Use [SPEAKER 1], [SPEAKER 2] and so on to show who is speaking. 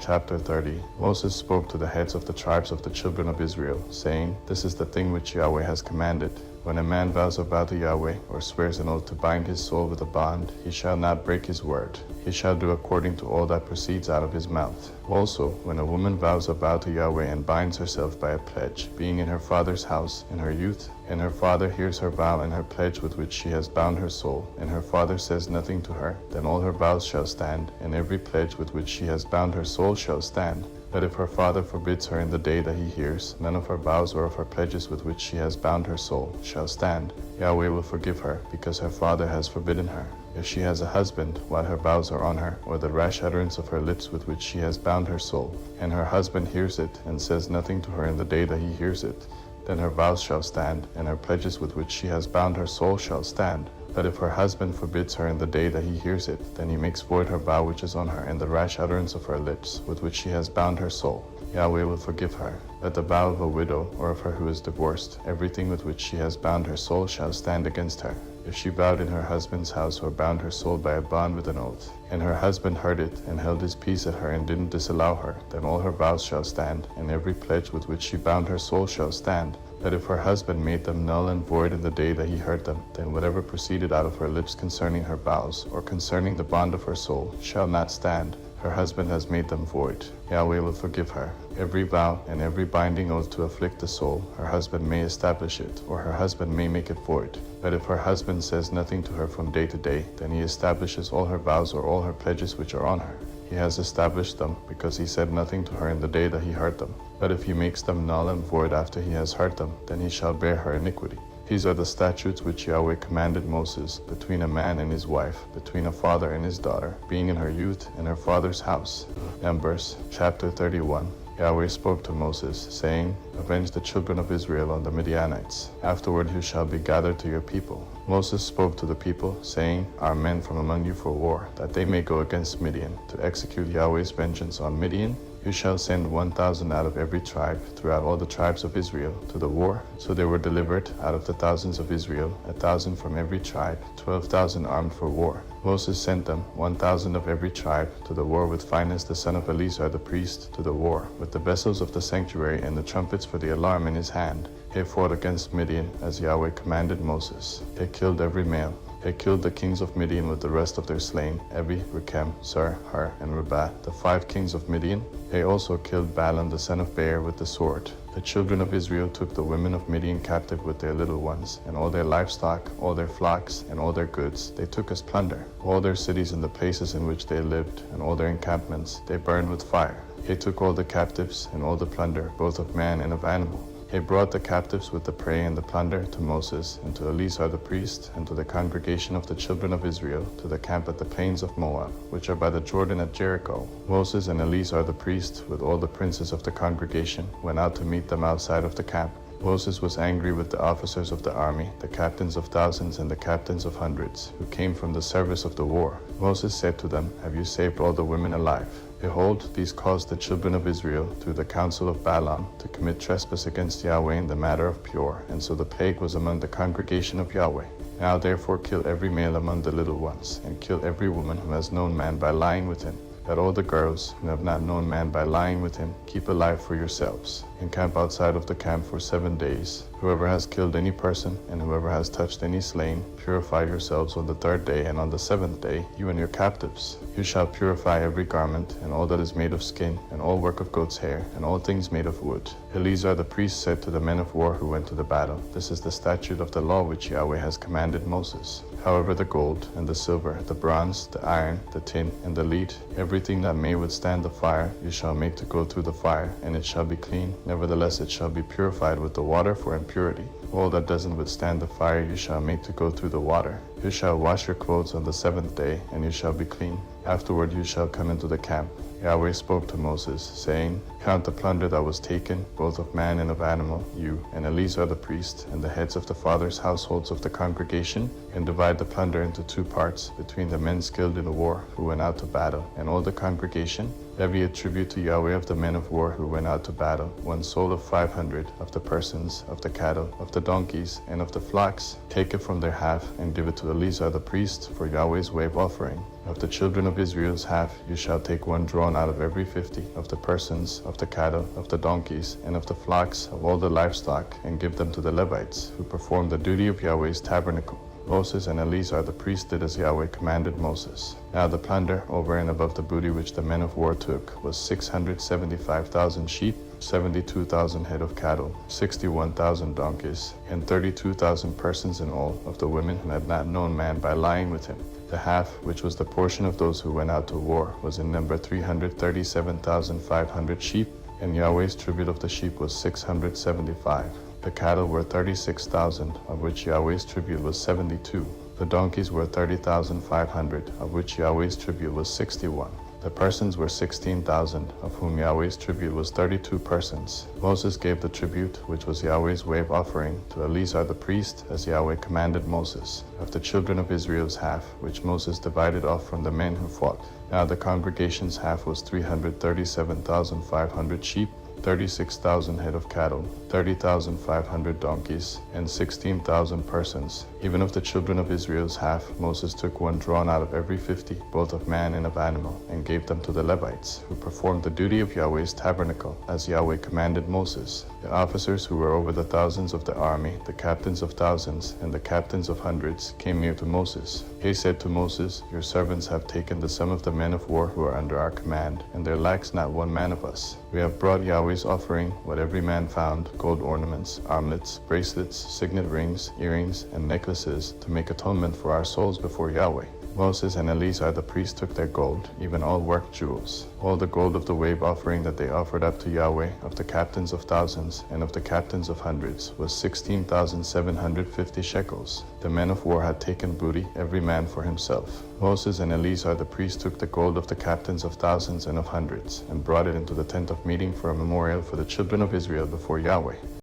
[SPEAKER 1] Chapter 30. Moses spoke to the heads of the tribes of the children of Israel, saying, This is the thing which Yahweh has commanded. When a man vows a vow to Yahweh, or swears an oath to bind his soul with a bond, he shall not break his word. He shall do according to all that proceeds out of his mouth. Also, when a woman vows a vow to Yahweh and binds herself by a pledge, being in her father's house in her youth, and her father hears her vow and her pledge with which she has bound her soul, and her father says nothing to her, then all her vows shall stand, and every pledge with which she has bound her soul shall stand. But if her father forbids her in the day that he hears, none of her vows or of her pledges with which she has bound her soul shall stand. Yahweh will forgive her, because her father has forbidden her. If she has a husband, while her vows are on her, or the rash utterance of her lips with which she has bound her soul, and her husband hears it, and says nothing to her in the day that he hears it, then her vows shall stand, and her pledges with which she has bound her soul shall stand. But if her husband forbids her in the day that he hears it, then he makes void her vow which is on her, and the rash utterance of her lips, with which she has bound her soul. Yahweh will forgive her. But the vow of a widow, or of her who is divorced, everything with which she has bound her soul shall stand against her. If she vowed in her husband's house, or bound her soul by a bond with an oath, and her husband heard it, and held his peace at her, and didn't disallow her, then all her vows shall stand, and every pledge with which she bound her soul shall stand. But if her husband made them null and void in the day that he heard them, then whatever proceeded out of her lips concerning her vows, or concerning the bond of her soul, shall not stand. Her husband has made them void. Yahweh will forgive her. Every vow and every binding oath to afflict the soul, her husband may establish it, or her husband may make it void. But if her husband says nothing to her from day to day, then he establishes all her vows or all her pledges which are on her. He has established them, because he said nothing to her in the day that he heard them. But if he makes them null and void after he has heard them, then he shall bear her iniquity. These are the statutes which Yahweh commanded Moses, between a man and his wife, between a father and his daughter, being in her youth in her father's house. Numbers chapter 31. Yahweh spoke to Moses, saying, Avenge the children of Israel on the Midianites. Afterward you shall be gathered to your people. Moses spoke to the people, saying, Are men from among you for war, that they may go against Midian, to execute Yahweh's vengeance on Midian? You shall send 1,000 out of every tribe, throughout all the tribes of Israel, to the war. So they were delivered out of the thousands of Israel, 1,000 from every tribe, 12,000 armed for war. Moses sent them, 1,000 of every tribe, to the war with Phinehas the son of Eleazar the priest, to the war, with the vessels of the sanctuary and the trumpets for the alarm in his hand. They fought against Midian, as Yahweh commanded Moses. They killed every male. They killed the kings of Midian with the rest of their slain, Evi, Rechem, Sur, Hur, and Rebah, the 5 kings of Midian. They also killed Balaam the son of Beor with the sword. The children of Israel took the women of Midian captive with their little ones, and all their livestock, all their flocks, and all their goods they took as plunder. All their cities and the places in which they lived, and all their encampments, they burned with fire. They took all the captives and all the plunder, both of man and of animal. They brought the captives with the prey and the plunder to Moses, and to Eleazar the priest, and to the congregation of the children of Israel, to the camp at the plains of Moab, which are by the Jordan at Jericho. Moses and Eleazar the priest, with all the princes of the congregation, went out to meet them outside of the camp. Moses was angry with the officers of the army, the captains of thousands and the captains of hundreds, who came from the service of the war. Moses said to them, Have you saved all the women alive? Behold, these caused the children of Israel, through the counsel of Balaam, to commit trespass against Yahweh in the matter of Peor, and so the plague was among the congregation of Yahweh. Now therefore kill every male among the little ones, and kill every woman who has known man by lying with him. Let all the girls who have not known man by lying with him keep alive for yourselves. Encamp outside of the camp for 7 days. Whoever has killed any person, and whoever has touched any slain, purify yourselves on the 3rd day, and on the 7th day, you and your captives. You shall purify every garment, and all that is made of skin, and all work of goat's hair, and all things made of wood. Eleazar the priest said to the men of war who went to the battle, This is the statute of the law which Yahweh has commanded Moses. However, the gold, and the silver, the bronze, the iron, the tin, and the lead, everything that may withstand the fire, you shall make to go through the fire, and it shall be clean. Nevertheless, it shall be purified with the water for impurity. All that doesn't withstand the fire you shall make to go through the water. You shall wash your clothes on the 7th day, and you shall be clean. Afterward you shall come into the camp. Yahweh spoke to Moses, saying, Count the plunder that was taken, both of man and of animal, you and Eleazar the priest, and the heads of the fathers' households of the congregation, and divide the plunder into 2 parts, between the men skilled in the war who went out to battle, and all the congregation. Levy a tribute to Yahweh of the men of war who went out to battle, 1 soul of 500 of the persons, of the cattle, of the donkeys, and of the flocks. Take it from their half, and give it to Eleazar the priest for Yahweh's wave offering. Of the children of Israel's half, you shall take 1 drawn out of every 50 of the persons, of the cattle, of the donkeys, and of the flocks, of all the livestock, and give them to the Levites, who perform the duty of Yahweh's tabernacle. Moses and Eleazar the priest did as Yahweh commanded Moses. Now the plunder, over and above the booty which the men of war took, was 675,000 sheep, 72,000 head of cattle, 61,000 donkeys, and 32,000 persons in all of the women who had not known man by lying with him. The half, which was the portion of those who went out to war, was in number 337,500 sheep, and Yahweh's tribute of the sheep was 675. The cattle were 36,000, of which Yahweh's tribute was 72. The donkeys were 30,500, of which Yahweh's tribute was 61. The persons were 16,000, of whom Yahweh's tribute was 32 persons. Moses gave the tribute, which was Yahweh's wave offering, to Eleazar the priest, as Yahweh commanded Moses, of the children of Israel's half, which Moses divided off from the men who fought. Now the congregation's half was 337,500 sheep, 36,000 head of cattle, 30,500 donkeys, and 16,000 persons. Even of the children of Israel's half, Moses took 1 drawn out of every 50, both of man and of animal, and gave them to the Levites, who performed the duty of Yahweh's tabernacle, as Yahweh commanded Moses. The officers who were over the thousands of the army, the captains of thousands, and the captains of hundreds, came near to Moses. They said to Moses, Your servants have taken the sum of the men of war who are under our command, and there lacks not 1 man of us. We have brought Yahweh's offering, what every man found, gold ornaments, armlets, bracelets, signet rings, earrings, and necklaces, to make atonement for our souls before Yahweh. Moses and Eleazar the priest took their gold, even all worked jewels. All the gold of the wave offering that they offered up to Yahweh, of the captains of thousands and of the captains of hundreds, was 16,750 shekels. The men of war had taken booty, every man for himself. Moses and Eleazar the priest took the gold of the captains of thousands and of hundreds, and brought it into the tent of meeting for a memorial for the children of Israel before Yahweh.